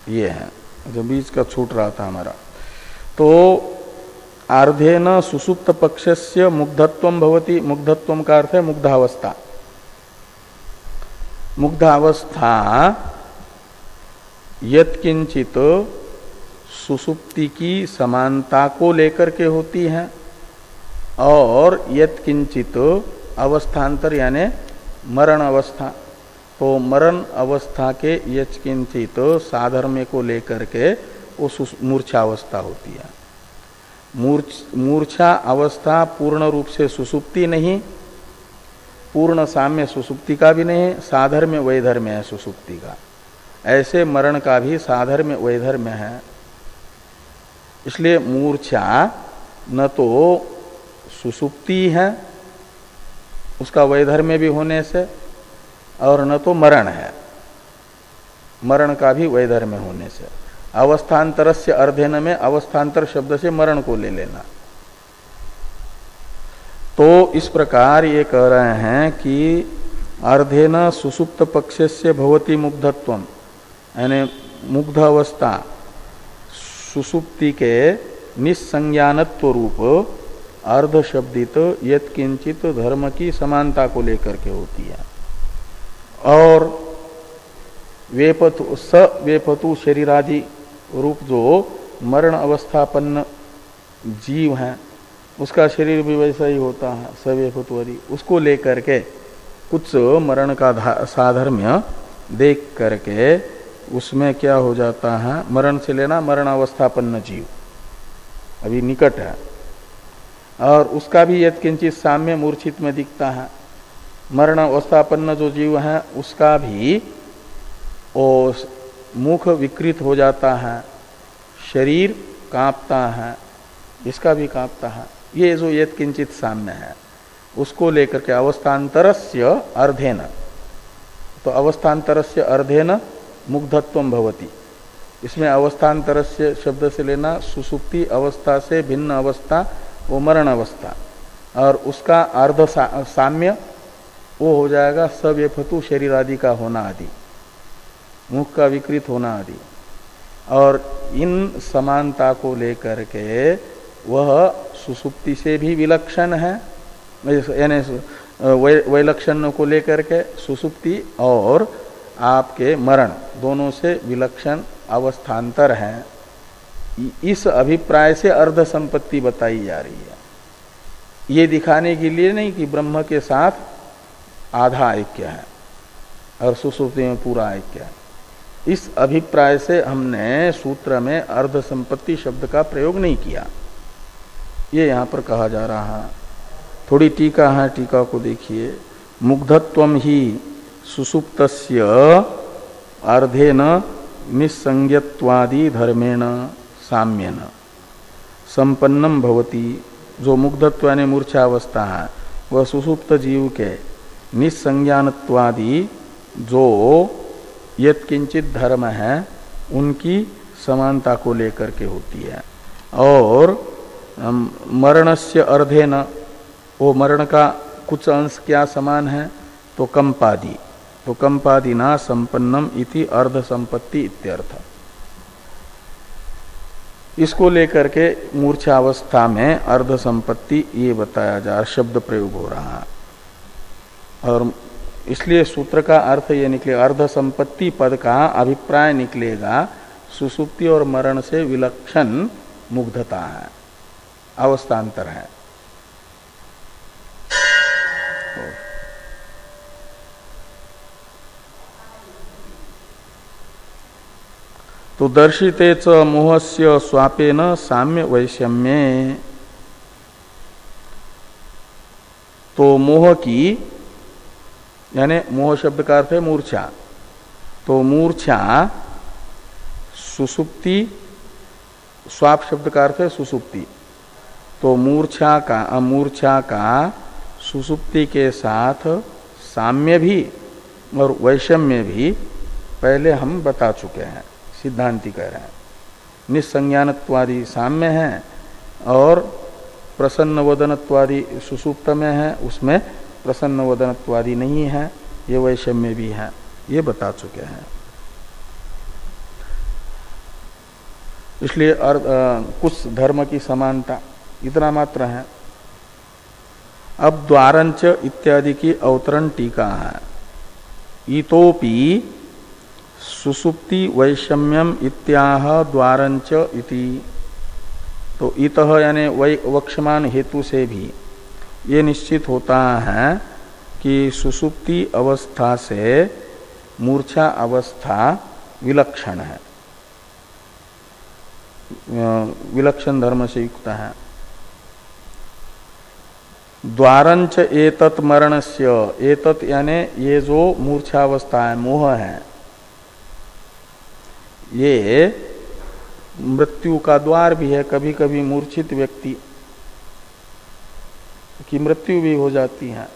ये है जो बीच का छूट रहा था हमारा। तो अर्धेन सुसुप्त पक्षस्य मुग्धत्वम भवति, मुग्धत्वम का अर्थ है मुग्धावस्था। मुग्धावस्था यत्किंचित सुसुप्ति की समानता को लेकर के होती है और यत्किंचित अवस्थान्तर यानी मरण अवस्था, तो मरण अवस्था के यत्किंचित साधर्म्य को लेकर के वो मूर्छा अवस्था होती है। मूर्छा अवस्था पूर्ण रूप से सुसुप्ति नहीं, पूर्ण साम्य सुसुप्ति का भी नहीं, साधर्म्य वैधर्म्य है सुसुप्ति का। ऐसे मरण का भी साधर्म्य वैधर्म्य है। इसलिए मूर्छा न तो सुसुप्ति है उसका वैधर्म्य भी होने से, और न तो मरण है, मरण का भी वैधर्म्य होने से। अवस्थान्तरस्य अर्धेन में अवस्थान्तर शब्द से मरण को ले लेना। तो इस प्रकार ये कह रहे हैं कि अर्धेन सुसुप्त पक्षस्य भवति मुग्धत्वम, यानी मुग्ध अवस्था सुसुप्ति के निस्संज्ञानत्व रूप अर्ध शब्दित यत्किंचित धर्म की समानता को लेकर के होती है। और वेपतु स वेपतु शरीरादि रूप जो मरण अवस्थापन्न जीव है उसका शरीर भी वैसा ही होता है, सवेपतु आदि, उसको लेकर के कुछ मरण का साधर्म्य देख करके उसमें क्या हो जाता है, मरण से लेना मरण अवस्थापन्न जीव अभी निकट है और उसका भी यत्किंचित साम्य मूर्छित में दिखता है। मरण अवस्थापन्न जो जीव है उसका भी वो मुख विकृत हो जाता है, शरीर कांपता है, इसका भी कांपता है। ये जो यत्किंचित साम्य है उसको लेकर के अवस्थान्तरस्य अर्धेन, तो अवस्थान्तरस्य अर्धेन मुग्धत्वम भवति, इसमें अवस्थान्तरस्य शब्द से लेना सुसुप्ति अवस्था से भिन्न अवस्था वो मरण अवस्था, और उसका अर्ध साम्य वो हो जाएगा सवेपतु शरीर आदि का होना आदि, मुख का विकृत होना आदि। और इन समानता को लेकर के वह सुसुप्ति से भी विलक्षण है, यानी वैलक्षण्य को लेकर के सुसुप्ति और आपके मरण दोनों से विलक्षण अवस्थान्तर है। इस अभिप्राय से अर्ध संपत्ति बताई जा रही है, ये दिखाने के लिए नहीं कि ब्रह्म के साथ आधा ऐक्य है और सुसुप्ति में पूरा ऐक्य है। इस अभिप्राय से हमने सूत्र में अर्ध संपत्ति शब्द का प्रयोग नहीं किया, ये यहाँ पर कहा जा रहा है। थोड़ी टीका है, टीका को देखिए। मुग्धत्वम ही सुसुप्तस्य अर्धेन निस्संज्ञत्वादि धर्मेण साम्येन संपन्नम भवति। जो मुग्धत्व यानी मूर्छावस्था है वह सुसुप्त जीव के निस्संज्ञानत्वादि जो यत्किंचित धर्म है उनकी समानता को लेकर के होती है। और मरणस्य अर्धेन, वो मरण का कुछ अंश क्या समान है, तो कंपादि, तो कंपादिना संपन्नम इति अर्ध संपत्ति इत्यर्थ। इसको लेकर के मूर्छावस्था में अर्ध संपत्ति ये बताया जा, शब्द प्रयोग हो रहा है। और इसलिए सूत्र का अर्थ ये निकले, अर्ध संपत्ति पद का अभिप्राय निकलेगा सुसुप्ति और मरण से विलक्षण मुग्धता है, अवस्थान्तर है। तो दर्शिते च मोहस्य स्वापेन साम्य वैषम्ये, तो मोह की यानी मोह शब्द का अर्थ है मूर्छा, तो मूर्छा सुसुप्ति, स्वाप शब्द का अर्थ है सुसुप्ति, तो मूर्छा का सुसुप्ति के साथ साम्य भी और वैषम्य भी पहले हम बता चुके हैं, सिद्धांति कह रहे हैं। निस्संज्ञानत्वादि साम्य है और प्रसन्न वदनत्वादि सुसुप्त में है, उसमें प्रसन्न वदनत्वादि नहीं है, ये वैषम्य भी है, ये बता चुके हैं। इसलिए कुछ धर्म की समानता इतना मात्र है। अब द्वारंच इत्यादि की अवतरण टीका है। इतोपि सुसुप्ति वैषम्यम इत्याह द्वारंच इति। तो इतः यानी वक्षमान हेतु से भी ये निश्चित होता है कि सुसुप्ति अवस्था से मूर्छा अवस्था विलक्षण है, विलक्षण धर्म से युक्त है। द्वारंच एतत् मरणस्य, एतत् यानी ये जो मूर्छावस्था है, मोह है, ये मृत्यु का द्वार भी है। कभी कभी मूर्छित व्यक्ति की मृत्यु भी हो जाती है,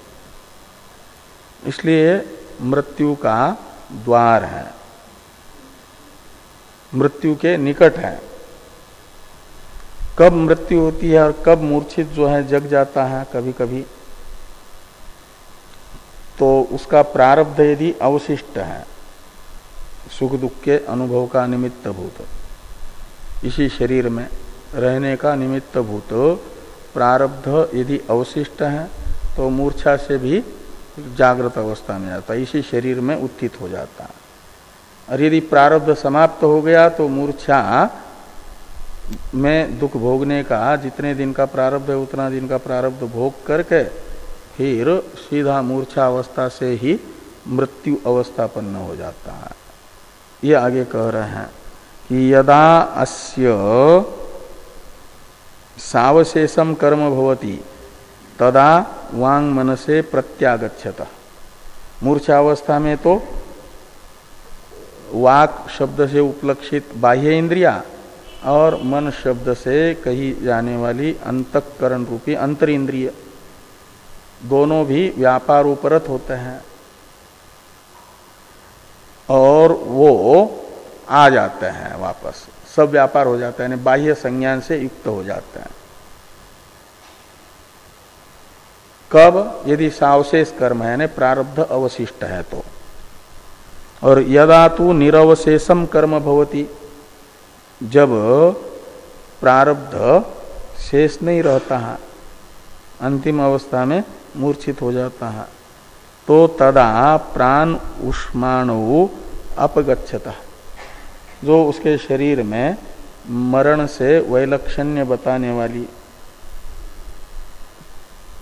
इसलिए मृत्यु का द्वार है, मृत्यु के निकट है। कब मृत्यु होती है और कब मूर्छित जो है जग जाता है कभी कभी, तो उसका प्रारब्ध यदि अवशिष्ट है, सुख दुख के अनुभव का निमित्त भूत, इसी शरीर में रहने का निमित्त भूत प्रारब्ध यदि अवशिष्ट है तो मूर्छा से भी जागृत अवस्था में जाता है, इसी शरीर में उत्थित हो जाता है। और यदि प्रारब्ध समाप्त हो गया तो मूर्छा में दुख भोगने का जितने दिन का प्रारब्ध है उतना दिन का प्रारब्ध भोग करके फिर सीधा मूर्छा अवस्था से ही मृत्यु अवस्थापन्न हो जाता है। ये आगे कह रहे हैं कि यदा अस्य सावशेषम कर्म भवति तदा वांग मनसे प्रत्यागच्छत। मूर्छावस्था में तो वाक शब्द से उपलक्षित बाह्य इंद्रिया और मन शब्द से कही जाने वाली अंतःकरण रूपी अंतर इंद्रिय दोनों भी व्यापार उपरत होते हैं और वो आ जाते हैं वापस, सब व्यापार हो जाता है, यानी बाह्य संज्ञान से युक्त हो जाते हैं। कब? यदि सावशेष कर्म है यानी प्रारब्ध अवशिष्ट है तो। और यदा तु निरवशेषम कर्म भवति, जब प्रारब्ध शेष नहीं रहता है, अंतिम अवस्था में मूर्छित हो जाता है, तो तदा प्राण उष्माणु अपगच्छता, जो उसके शरीर में मरण से वैलक्षण्य बताने वाली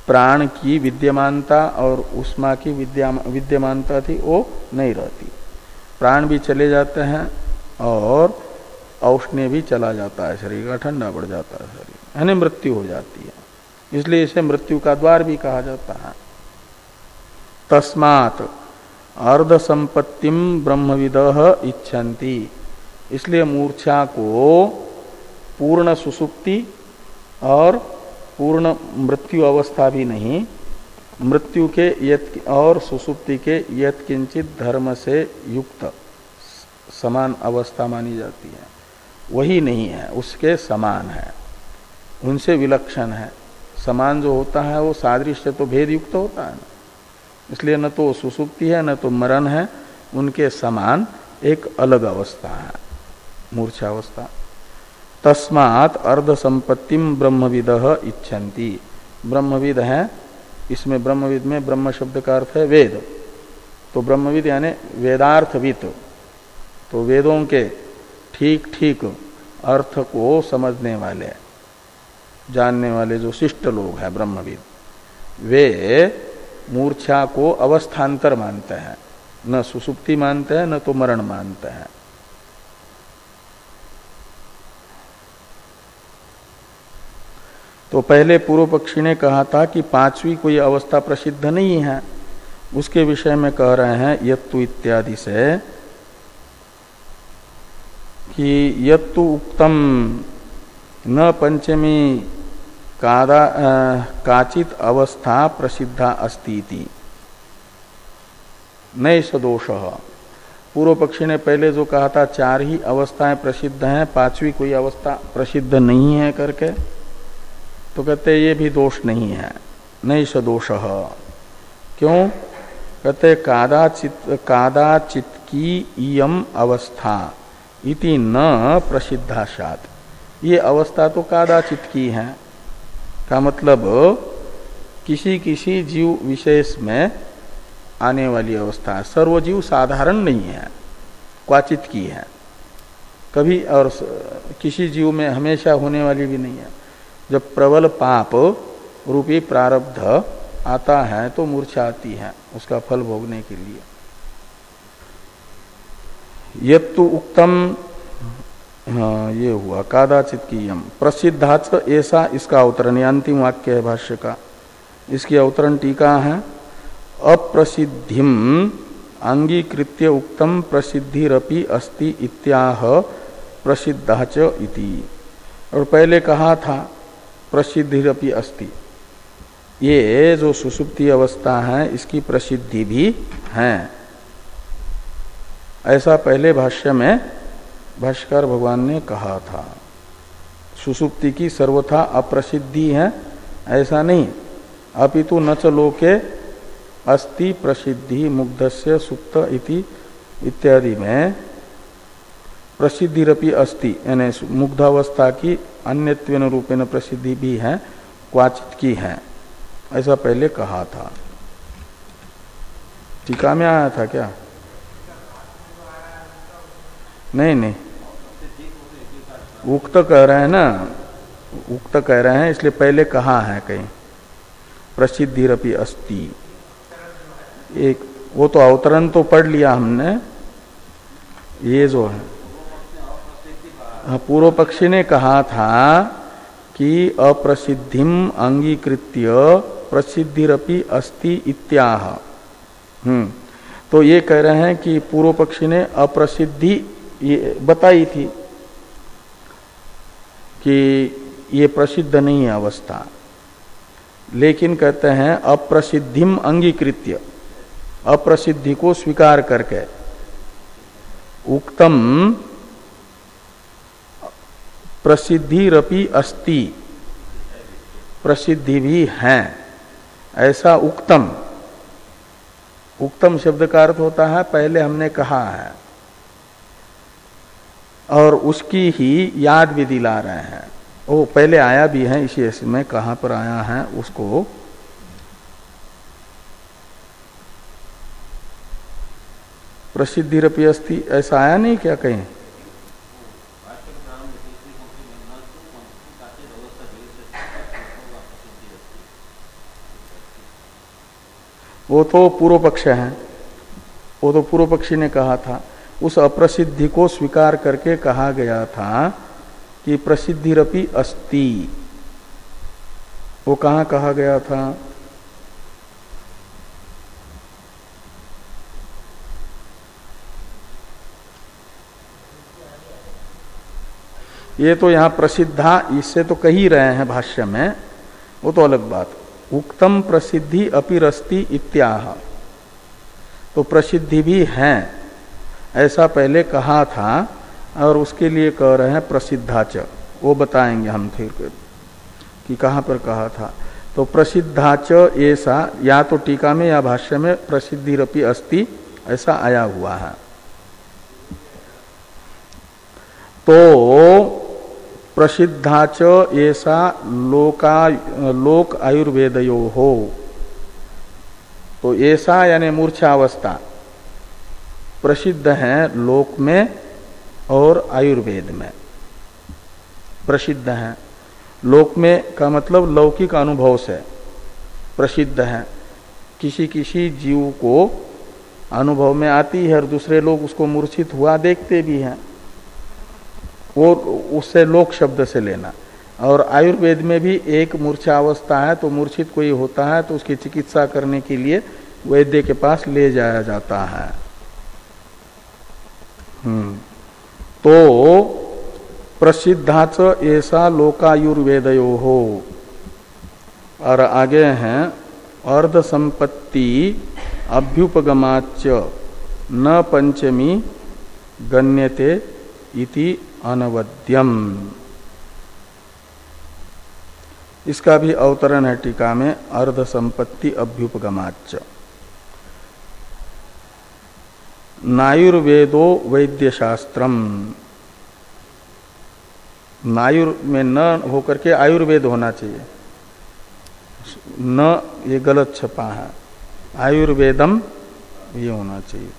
प्राण की विद्यमानता और उष्मा की विद्यमानता थी वो नहीं रहती। प्राण भी चले जाते हैं और औष्ण्य भी चला जाता है, शरीर का ठंडा पड़ जाता है शरीर, यानी मृत्यु हो जाती है। इसलिए इसे मृत्यु का द्वार भी कहा जाता है। तस्मात् अर्ध संपत्तिम ब्रह्मविदः इच्छन्ति, इसलिए मूर्छा को पूर्ण सुसुप्ति और पूर्ण मृत्यु अवस्था भी नहीं, मृत्यु के यत और सुसुप्ति के यत किंचित धर्म से युक्त समान अवस्था मानी जाती है, वही नहीं है, उसके समान है, उनसे विलक्षण है। समान जो होता है वो सादृश्य तो भेद युक्त होता है ना, इसलिए न तो सुसुप्ति है न तो मरण है, उनके समान एक अलग अवस्था है मूर्छा अवस्था। तस्मात् अर्ध संपत्तिम ब्रह्मविदः इच्छन्ति, ब्रह्मविद है, इसमें ब्रह्मविद में ब्रह्म शब्द का अर्थ है वेद, तो ब्रह्मविद यानी वेदार्थविद, तो वेदों के ठीक ठीक अर्थ को समझने वाले जानने वाले जो शिष्ट लोग हैं ब्रह्मविद, वे मूर्छा को अवस्थान्तर मानते हैं, न सुसुप्ति मानते हैं न तो मरण मानते हैं। तो पहले पूर्व पक्षी ने कहा था कि पांचवी कोई अवस्था प्रसिद्ध नहीं है, उसके विषय में कह रहे हैं यत्तु इत्यादि से कि यत्तु उक्तम न पंचमी काचित अवस्था प्रसिद्धा अस्ति इति। नैष दोषः। पूर्व पक्षी ने पहले जो कहा था 4 ही अवस्थाएं प्रसिद्ध हैं, 5वीं कोई अवस्था प्रसिद्ध नहीं है करके, तो कहते ये भी दोष नहीं है, नैष दोषः। क्यों? कहते कादाचित की इयम अवस्था इति न प्रसिद्धाशात। ये अवस्था तो कादाचित की है का मतलब किसी किसी जीव विशेष में आने वाली अवस्था है। सर्वजीव साधारण नहीं है, क्वाचित की है कभी, और किसी जीव में हमेशा होने वाली भी नहीं है। जब प्रबल पाप रूपी प्रारब्ध आता है तो मूर्छा आती है उसका फल भोगने के लिए। यत्तु उक्तम, हाँ ये हुआ कादाचित कीयम प्रसिद्धाच ऐसा, इसका अवतरण अंतिम वाक्य है भाष्य का। इसकी अवतरण टीका है अप्रसिद्धिम अंगीकृत्य उक्तम प्रसिद्धिरपि अस्ति इत्याह प्रसिद्धाच इति। और पहले कहा था प्रसिद्धिरपि अस्ति, ये जो सुसुप्ति अवस्था है इसकी प्रसिद्धि भी है, ऐसा पहले भाष्य में भाष्यकार भगवान ने कहा था। सुसुप्ति की सर्वथा अप्रसिद्धि है ऐसा नहीं, अपितु न च लोके अस्ति प्रसिद्धि मुग्धस्य सुप्त इति इत्यादि में प्रसिद्धिरपि अस्ति, यानी मुग्धावस्था की अन्यत्वेन रूपेण प्रसिद्धि भी है, क्वाचित की है, ऐसा पहले कहा था। टीका में आया था क्या? नहीं, उक्त कह रहे हैं ना, उक्त कह रहे हैं इसलिए पहले कहा है कहीं प्रसिद्धिरपि अस्ति। एक वो तो अवतरण तो पढ़ लिया हमने, ये जो है पूर्व पक्षी ने कहा था कि अप्रसिद्धिम अंगीकृत्य प्रसिद्धिरपि अस्ति इत्याह। तो ये कह रहे हैं कि पूर्व पक्षी ने अप्रसिद्धि ये बताई थी कि ये प्रसिद्ध नहीं है अवस्था, लेकिन कहते हैं अप्रसिद्धिम अंगीकृत्य, अप्रसिद्धि को स्वीकार करके उक्तम प्रसिद्धिरपि अस्ति, प्रसिद्धि भी है ऐसा उक्तम। उक्तम शब्द का अर्थ होता है पहले हमने कहा है, और उसकी ही याद भी दिला रहे हैं। वो पहले आया भी है, इसी में कहां पर आया है उसको प्रसिद्धिरपि अस्ति ऐसा आया नहीं क्या कहीं? वो तो पूर्व पक्ष है, वो तो पूर्व पक्षी ने कहा था। उस अप्रसिद्धि को स्वीकार करके कहा गया था कि प्रसिद्धिरपि अस्ति। वो कहाँ कहा गया था? ये तो यहाँ प्रसिद्धा इससे तो कही रहे हैं भाष्य में, वो तो अलग बात। उक्तम प्रसिद्धि अपिरस्ति इत्याह, तो प्रसिद्धि भी है ऐसा पहले कहा था, और उसके लिए कह रहे हैं प्रसिद्धाच। वो बताएंगे हम फिर कि कहाँ पर कहा था। तो प्रसिद्धाच ऐसा या तो टीका में या भाष्य में प्रसिद्धिरपि अस्ति ऐसा आया हुआ है। तो प्रसिद्धाच ऐसा लोक आयुर्वेदयो हो, तो ऐसा यानी मूर्छावस्था प्रसिद्ध है लोक में और आयुर्वेद में प्रसिद्ध है। लोक में का मतलब लौकिक अनुभव से प्रसिद्ध है, किसी किसी जीव को अनुभव में आती है और दूसरे लोग उसको मूर्छित हुआ देखते भी हैं, वो उससे लोक शब्द से लेना। और आयुर्वेद में भी एक मूर्छा अवस्था है, तो मूर्छित कोई होता है तो उसकी चिकित्सा करने के लिए वैद्य के पास ले जाया जाता है। तो प्रसिद्धाच ऐसा लोकायुर्वेदयो हो। और आगे हैं अर्ध संपत्ति अभ्युपगमाच न पंचमी गण्यते इति अनवद्यम। इसका भी अवतरण है टीका में, अर्ध संपत्ति अभ्युपगमाच। नायुर्वेदो वैद्य शास्त्रम, नायुर में न होकर के आयुर्वेद होना चाहिए, न ये गलत छपा है, आयुर्वेदम ये होना चाहिए।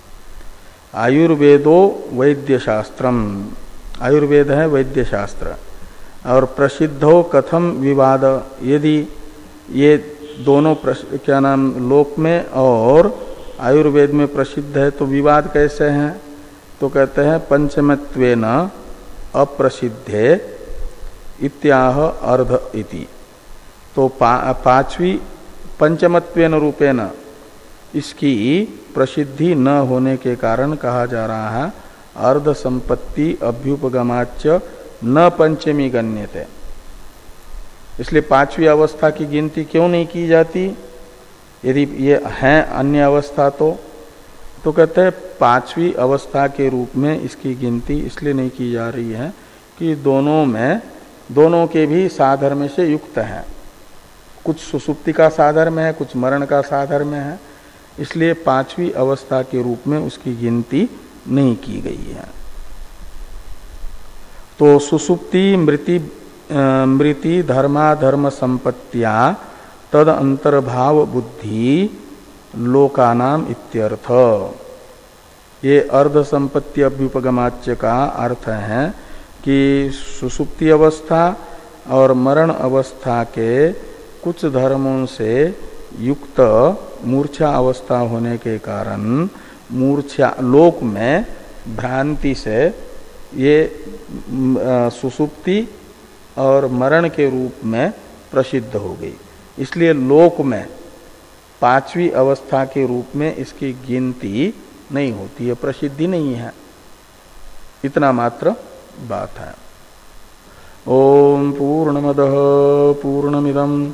आयुर्वेदो वैद्य शास्त्रम, आयुर्वेद है वैद्य शास्त्र। और प्रसिद्धो कथम विवाद, यदि ये दोनों क्या नाम लोक में और आयुर्वेद में प्रसिद्ध है तो विवाद कैसे हैं? तो कहते हैं पंचमत्वेन अप्रसिद्धे इत्याह अर्ध इति। तो पांचवी पंचमत्वेन रूपेण इसकी प्रसिद्धि न होने के कारण कहा जा रहा है अर्ध संपत्ति अभ्युपगमाच न पंचमी गण्यते। इसलिए पांचवी अवस्था की गिनती क्यों नहीं की जाती यदि ये है अन्य अवस्था? तो कहते हैं पांचवी अवस्था के रूप में इसकी गिनती इसलिए नहीं की जा रही है कि दोनों के भी साधर्म से युक्त है। कुछ सुसुप्ति का साधर्म है, कुछ मरण का साधर्म है, इसलिए पांचवी अवस्था के रूप में उसकी गिनती नहीं की गई है। तो सुसुप्ति मृति धर्माधर्म संपत्तिया तद अंतर्भाव बुद्धि लोकानाम इत्यर्थ। ये अर्ध संपत्ति अभ्युपगमाच्य का अर्थ है कि सुसुप्ति अवस्था और मरण अवस्था के कुछ धर्मों से युक्त मूर्छा अवस्था होने के कारण मूर्छा लोक में भ्रांति से ये सुसुप्ति और मरण के रूप में प्रसिद्ध हो गई। इसलिए लोक में पांचवी अवस्था के रूप में इसकी गिनती नहीं होती है, प्रसिद्धि नहीं है। इतना मात्र बात है। ओम पूर्णमदः पूर्णमिदं